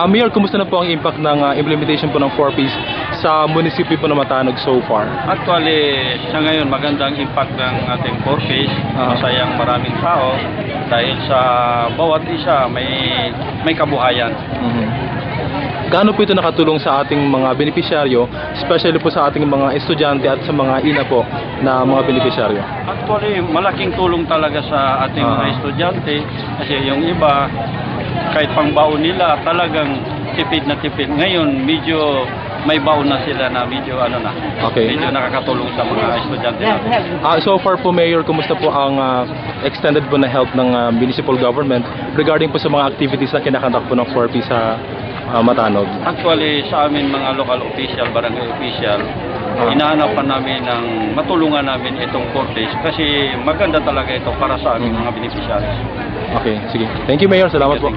Mayor, kumusta na po ang impact ng implementation po ng 4Ps sa munisipyo po ng Matanog so far? Actually, sa ngayon magandang impact ng ating 4Ps. Masayang maraming tao dahil sa bawat isa may kabuhayan. Gaano po ito nakatulong sa ating mga benepisyaryo, especially po sa ating mga estudyante at sa mga ina po na mga benepisyaryo? Actually, malaking tulong talaga sa ating mga estudyante kasi yung iba, kahit pang baon nila, talagang tipid na tipid. Ngayon, medyo may baon na sila na medyo medyo nakakatulong sa mga estudyante natin. So far po, Mayor, kumusta po ang extended po na help ng municipal government regarding po sa mga activities na kinakandak po ng 4P sa Matanog? Actually, sa amin mga local official, barangay official, inaanapan namin ng matulungan namin itong 4Ps kasi maganda talaga ito para sa aming mga beneficiaries. Okay, sige. Thank you, Mayor. Salamat po.